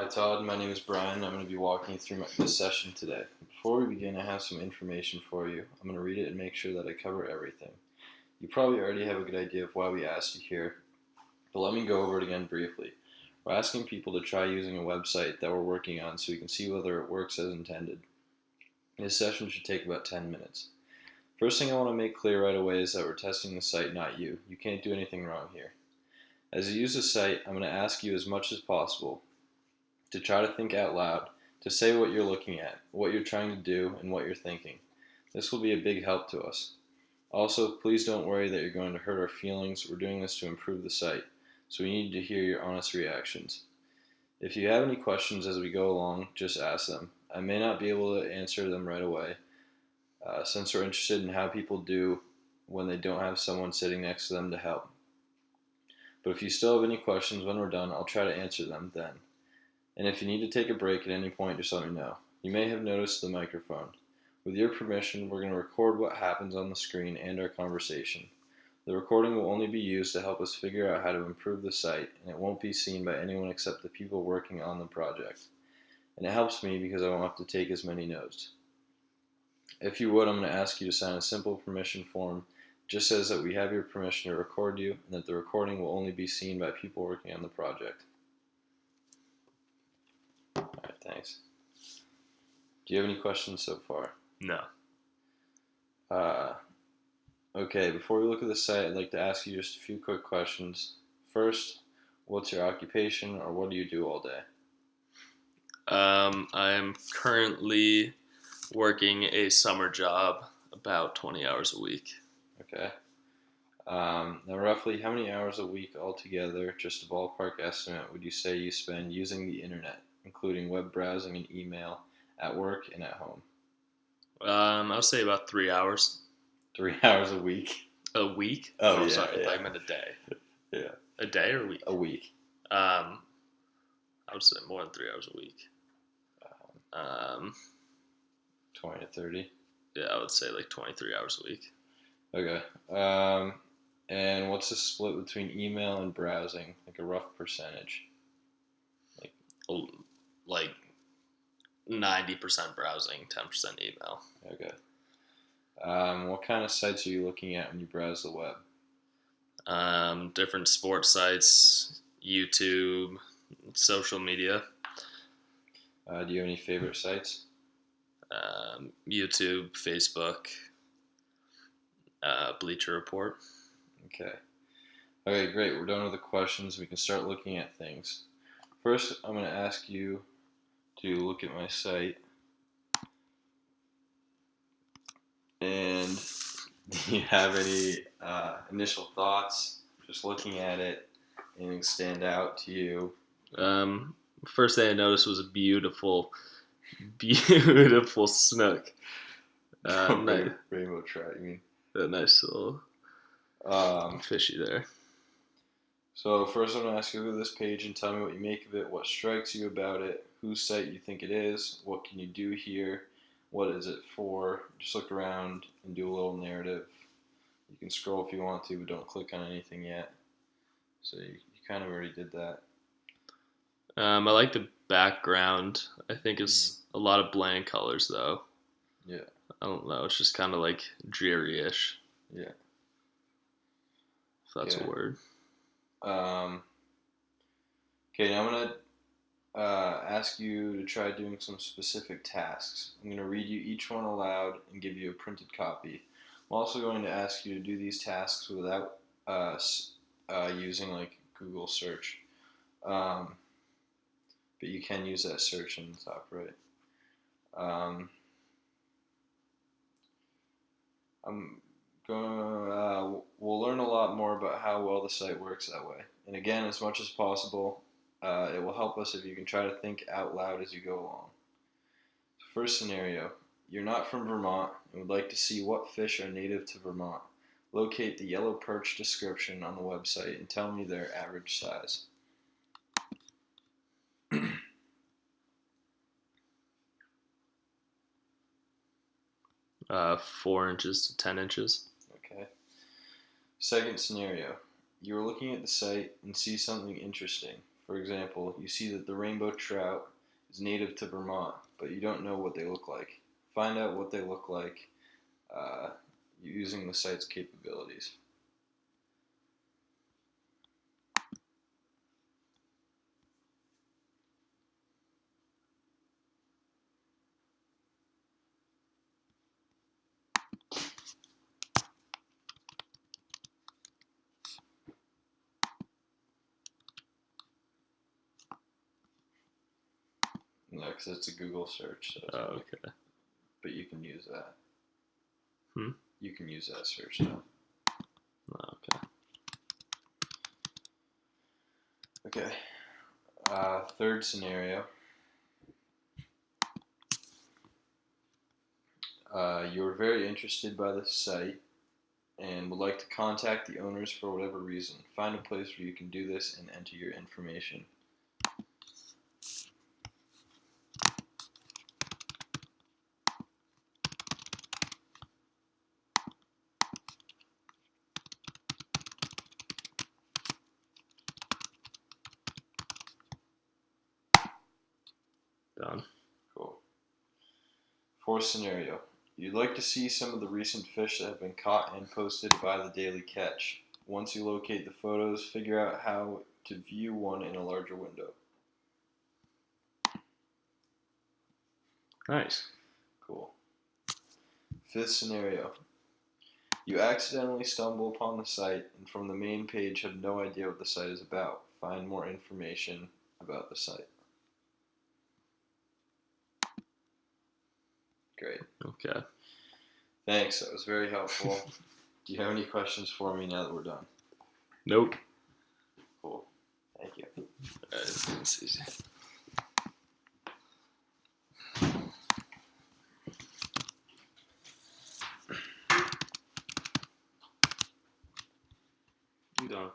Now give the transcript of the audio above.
Hi Todd, my name is Brian. I'm going to be walking you through this session today. Before we begin, I have some information for you. I'm going to read it and make sure that I cover everything. You probably already have a good idea of why we asked you here, but let me go over it again briefly. We're asking people to try using a website that we're working on so we can see whether it works as intended. This session should take about 10 minutes. First thing I want to make clear right away is that we're testing the site, not you. You can't do anything wrong here. As you use the site, I'm going to ask you as much as possible to try to think out loud, to say what you're looking at, what you're trying to do, and what you're thinking. This will be a big help to us. Also, please don't worry that you're going to hurt our feelings. We're doing this to improve the site, so we need to hear your honest reactions. If you have any questions as we go along, just ask them. I may not be able to answer them right away, since we're interested in how people do when they don't have someone sitting next to them to help. But if you still have any questions when we're done, I'll try to answer them then. And if you need to take a break at any point, just let me know. You may have noticed the microphone. With your permission, we're going to record what happens on the screen and our conversation. The recording will only be used to help us figure out how to improve the site, and it won't be seen by anyone except the people working on the project. And it helps me because I won't have to take as many notes. If you would, I'm going to ask you to sign a simple permission form. It just says that we have your permission to record you, and that the recording will only be seen by people working on the project. Alright, thanks. Do you have any questions so far? No. Okay, before we look at the site, I'd like to ask you just a few quick questions. First, what's your occupation, or what do you do all day? I'm currently working a summer job about 20 hours a week. Okay. Now, roughly how many hours a week altogether, just a ballpark estimate, would you say you spend using the internet, including web browsing and email, at work and at home? I would say about 3 hours. 3 hours a week? A week? Oh, yeah, sorry, yeah. I meant a day. Yeah. A day or a week? A week. I would say more than 3 hours a week. 20 to 30? Yeah, I would say like 23 hours a week. Okay. And what's the split between email and browsing? Like a rough percentage? Like 90% browsing, 10% email. Okay. What kind of sites are you looking at when you browse the web? Different sports sites, YouTube, social media. Do you have any favorite sites? YouTube, Facebook, Bleacher Report. Okay. Okay, great. We're done with the questions. We can start looking at things. First, I'm going to ask you to look at my site. And do you have any initial thoughts? Just looking at it, anything stand out to you? First thing I noticed was a beautiful snook. Rainbow trout, you mean? A nice little fishy there. So first I'm going to ask you to look at this page and tell me what you make of it, what strikes you about it, whose site you think it is, what can you do here, what is it for. Just look around and do a little narrative. You can scroll if you want to, but don't click on anything yet. So you kind of already did that. I like the background. I think it's a lot of bland colors though. Yeah. I don't know. It's just kind of like dreary-ish. Yeah. If that's a word. Okay, now I'm going to ask you to try doing some specific tasks. I'm going to read you each one aloud and give you a printed copy. I'm also going to ask you to do these tasks without using like Google search. But you can use that search in the top right. We'll learn a lot more about how well the site works that way. And again, as much as possible, it will help us if you can try to think out loud as you go along. First scenario, you're not from Vermont and would like to see what fish are native to Vermont. Locate the yellow perch description on the website and tell me their average size. 4 inches to 10 inches. Okay. Second scenario. You are looking at the site and see something interesting. For example, you see that the rainbow trout is native to Vermont, but you don't know what they look like. Find out what they look like uh, using the site's capabilities. No, because it's a Google search, so Oh, okay. but you can use that. Hmm? You can use that search now. Oh, okay. Okay. Third scenario. You're very interested by the site and would like to contact the owners for whatever reason. Find a place where you can do this and enter your information. Done. Cool. Fourth scenario. You'd like to see some of the recent fish that have been caught and posted by the Daily Catch. Once you locate the photos, figure out how to view one in a larger window. Nice. Cool. Fifth scenario. You accidentally stumble upon the site and from the main page have no idea what the site is about. Find more information about the site. Great. Okay. Thanks. That was very helpful. Do you have any questions for me now that we're done? Nope. Cool. Thank you. It's easy.